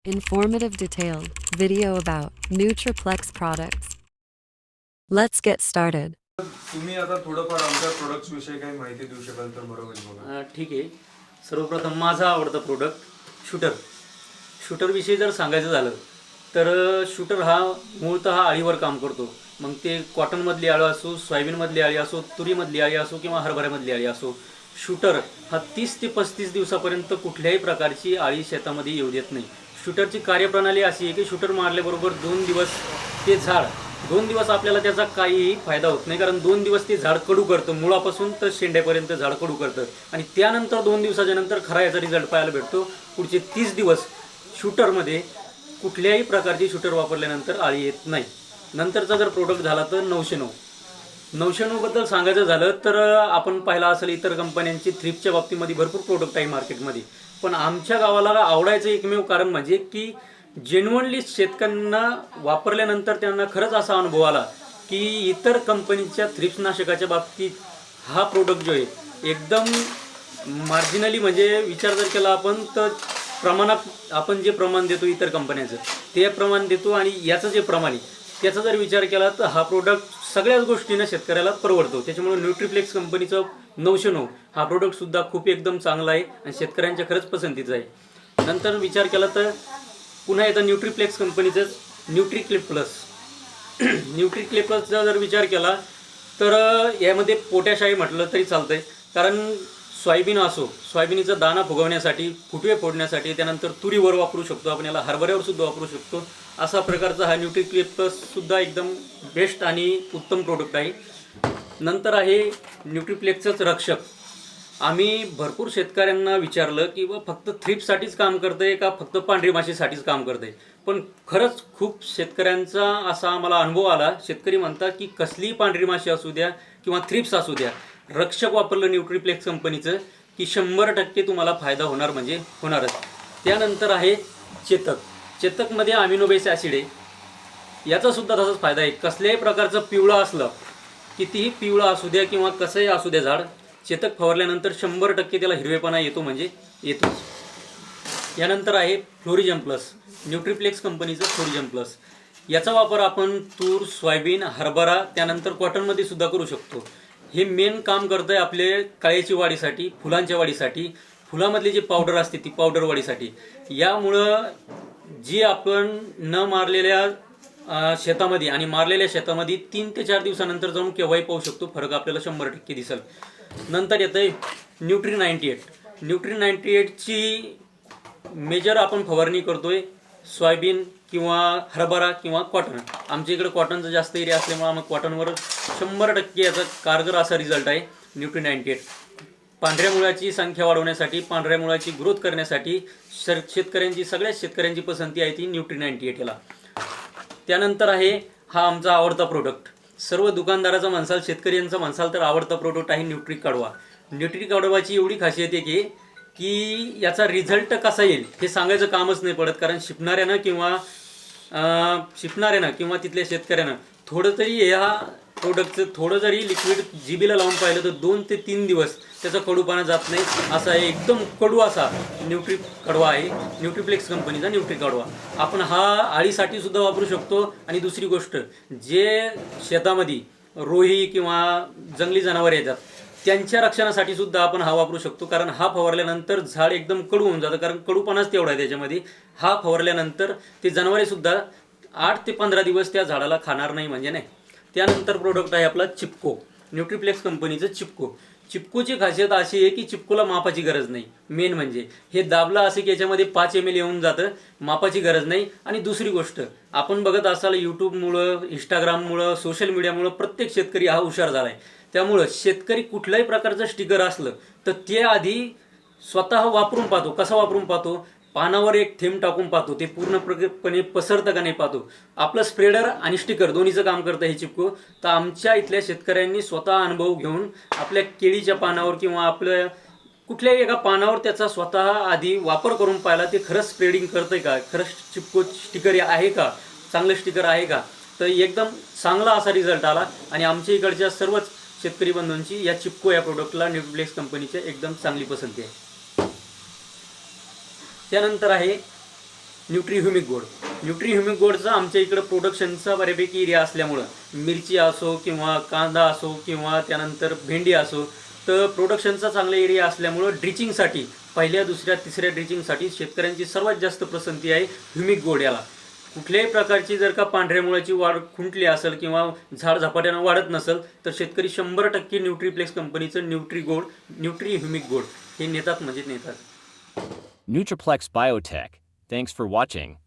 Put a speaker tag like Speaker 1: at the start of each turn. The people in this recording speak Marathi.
Speaker 1: informative detailed video about Nutriplex products. Let's get started.
Speaker 2: तुम्ही आता थोडंफार आमच्या प्रोडक्ट्स विषयी काही माहिती देऊ शकाल तर बरं होईल बघा.
Speaker 3: ठीक आहे. सर्वप्रथम माझा आवडता प्रोडक्ट शूटर विषयी जर सांगायचं झालं तर शूटर हा मूळतः आळीवर काम करतो. मग ते कॉटनमधली आळी असो, सोयाबीनमधली आळी असो, तुरीमधली आळी असो किंवा हरभऱ्यामधली आळी असो, शूटर हा 30 ते 35 दिवसापर्यंत कुठल्याही प्रकारची आळी शेतामध्ये येऊ देत नाही. शूटरची कार्यप्रणाली अशी आहे की शूटर मारल्याबरोबर 2 दिवस ते झाड 2 दिवस आपल्याला त्याचा काहीही फायदा होत नाही, कारण 2 दिवस ते झाड कडू करतं, मुळापासून तर शेंड्यापर्यंत झाड कडू करतं आणि त्यानंतर 2 दिवसाच्या नंतर खरा याचा रिझल्ट पाहायला भेटतो. पुढचे 30 दिवस शूटरमध्ये कुठल्याही प्रकारची शूटर वापरल्यानंतर आळी येत नाही. नंतरचा जर प्रोडक्ट झाला तर 909 बद्दल सांगायचं झालं तर आपण पाहिला असेल इतर कंपन्यांची थ्रिप्सच्या बाबतीमध्ये भरपूर प्रोडक्ट आहे मार्केटमध्ये, पण आमच्या गावाला आवडायचं एकमेव कारण म्हणजे की जेन्युअनली शेतकऱ्यांना वापरल्यानंतर त्यांना खरंच असा अनुभव आला की इतर कंपनीच्या थ्रिप्सनाशकाच्या बाबतीत हा प्रोडक्ट जो आहे एकदम मार्जिनली, म्हणजे विचार जर केला आपण तर प्रमाणात आपण जे प्रमाण देतो इतर कंपन्याचं ते प्रमाण देतो आणि याचं जे प्रमाण आहे त्याचा जर विचार केला तर हा प्रोडक्ट सगळ्याच गोष्टींना शेतकऱ्याला परवडतो. त्याच्यामुळे न्यूट्रिप्लेक्स कंपनीचं 909 हा प्रोडक्टसुद्धा खूप एकदम चांगला आहे आणि शेतकऱ्यांच्या खरंच पसंतीचा आहे. नंतर विचार केला तर पुन्हा येतं न्यूट्रिप्लेक्स कंपनीचं न्यूट्रिक्लिप प्लसचा जर विचार केला तर यामध्ये पोटॅश आहे म्हटलं तरी चालतंय, कारण सोयाबीनचा दाणा फुगवण्यासाठी, फुटवे फोडण्यासाठी, त्यानंतर तुरीवर वापरू शकतो आपण, याला हरभऱ्यावर सुद्धा वापरू शकतो. असा प्रकारचा हा न्यूट्रिक्लिप प्लससुद्धा एकदम बेस्ट आणि उत्तम प्रोडक्ट आहे. नंतर आहे न्यूट्रिप्लेक्सचंच रक्षक. आम्ही भरपूर शेतकऱ्यांना विचारलं की फक्त थ्रिप्ससाठीच काम करतंय का फक्त पांढरी माशीसाठीच काम करतंय, पण खरंच खूप शेतकऱ्यांचा असा आम्हाला अनुभव आला. शेतकरी म्हणतात की कसलीही पांढरी माशी असू द्या किंवा थ्रिप्स असू द्या, रक्षक वापरलं न्यूट्रिप्लेक्स कंपनीचं की 100% तुम्हाला फायदा होणार म्हणजे होणारच. त्यानंतर आहे चेतकमध्ये अमिनो बेस ॲसिड आहे, याचासुद्धा तसाच फायदा आहे. कसल्याही प्रकारचं पिवळं असलं, कितीही पिवळं असू द्या किंवा कसंही असू द्या झाड, चेतक फवारल्यानंतर 100% त्याला हिरवेपणा येतो म्हणजे येतोच. यानंतर आहे फ्लोरिजम प्लस, न्यूट्रिप्लेक्स कंपनीचं फ्लोरिजम प्लस. याचा वापर आपण तूर, सोयाबीन, हरभरा, त्यानंतर कॉटनमध्ये सुद्धा करू शकतो. हे मेन काम करतं आहे आपले कळ्याची वाढीसाठी, फुलांच्या वाढीसाठी, फुलामधली जी पावडर असते ती पावडर वाढीसाठी. यामुळं जी आपण न मारलेल्या शेतामध्ये आणि मारलेल्या शेतामध्ये 3 ते 4 दिवसानंतर जाऊन केव्हाही पाहू शकतो, फरक आपल्याला 100% दिसेल. नंतर येतं आहे न्यूट्री 98ची मेजर आपण फवारणी करतोय सोयाबीन किंवा हरभरा किंवा कॉटन. आमच्या इकडे कॉटनचा जास्त एरिया असल्यामुळे आम्ही कॉटनवर 100% याचा कारगर असा रिझल्ट आहे न्यूट्री 98. पांढऱ्या मुळाची संख्या वाढवण्यासाठी, पांढऱ्या मुळाची ग्रोथ करण्यासाठी सगळ्याच शेतकऱ्यांची पसंती आहे ती न्यूट्री 98 याला. त्यानंतर आहे हा आमचा आवडता प्रोडक्ट. सर्व दुकानदाराचा म्हणसाल, शेतकऱ्यांचा म्हणसाल तर आवडता प्रोडक्ट आहे न्यूट्री कडवा. न्यूट्री कडवाची एवढी खासियत आहे की याचा रिझल्ट कसा येईल हे सांगायचं कामच नाही पडत, कारण शिपणाऱ्यानं किंवा तिथल्या शेतकऱ्यानं थोडं तरी ह्या प्रोडक्टचं थोडं जरी लिक्विड जिबीला लावून पाहिलं तर 2 ते 3 दिवस त्याचा कडूपणा जात नाही. असा आहे एकदम कडू असा न्यूट्री कडवा आहे न्यूट्रिप्लेक्स कंपनीचा न्यूट्री कडवा. आपण हा आळीसाठी सुद्धा वापरू शकतो. आणि दुसरी गोष्ट, जे शेतामध्ये रोही किंवा जंगली जनावर येतात त्यांच्या रक्षणासाठी सुद्धा आपण हा वापरू शकतो, कारण हा फवारल्यानंतर झाड एकदम कडू होऊन जातं, कारण कडूपणाच तेवढा आहे त्याच्यामध्ये. हा फवारल्यानंतर ते जनावरे सुद्धा 8 ते 15 दिवस त्या झाडाला खाणार नाही म्हणजे नाही. त्यानंतर प्रोडक्ट आहे आपला चिपको, न्यूट्रिप्लेक्स कंपनीचं चिपकोची खासियत अशी आहे की चिपकोला मापाची गरज नाही. मेन म्हणजे हे दाबलं असे की याच्यामध्ये 5 ml येऊन जातं, मापाची गरज नाही. आणि दुसरी गोष्ट, आपण बघत असाल यूट्यूबमुळं, इंस्टाग्राममुळं, सोशल मीडियामुळं प्रत्येक शेतकरी हा हुशार झाला आहे. त्यामुळं शेतकरी कुठल्याही प्रकारचं स्टिकर असलं तर ते आधी स्वतः वापरून पाहतो. कसं वापरून पाहतो? पानावर एक थेंब टाकून पाहतो, ते पूर्णपणे पसरतं का नाही पाहतो. आपलं स्प्रेडर आणि स्टिकर दोन्हीचं काम करतं हे चिपको. तर आमच्या इथल्या शेतकऱ्यांनी स्वतः अनुभव घेऊन आपल्या केळीच्या पानावर किंवा आपल्या कुठल्याही एका पानावर त्याचा स्वतः आधी वापर करून पाहिला, ते खरंच स्प्रेडिंग करतंय का, खरंच चिपको स्टिकर आहे का, चांगलं स्टिकर आहे का, तर एकदम चांगला असा रिझल्ट आला. आणि आमच्या इकडच्या सर्वच शेतकरी बंधूंची या चिपको या प्रोडक्टला न्यूट्रिप्लेक्स कंपनीचे एकदम चांगली पसंती आहे. त्यानंतर आहे nutri humic gold. Nutri humic गोल्डचा आमच्या इकडं प्रोडक्शनचा बऱ्यापैकी एरिया असल्यामुळं मिरची असो किंवा कांदा असो किंवा त्यानंतर भेंडी असो, तर प्रोडक्शनचा चांगला एरिया असल्यामुळं ड्रिचिंगसाठी पहिल्या दुसऱ्या तिसऱ्या ड्रिचिंगसाठी शेतकऱ्यांची सर्वात जास्त पसंती आहे ह्युमिक गोल्ड याला. कुठल्याही प्रकारची जर का पांढऱ्या मुळाची वाढ खुंटली असेल किंवा झाड झपाट्यानं वाढत नसेल तर शेतकरी 100% न्यूट्रीप्लेक्स कंपनीचं न्यूट्री ह्युमिक गोल्ड हे नेतात म्हणजे नेतात.
Speaker 4: Nutriplex Biotech. Thanks for watching.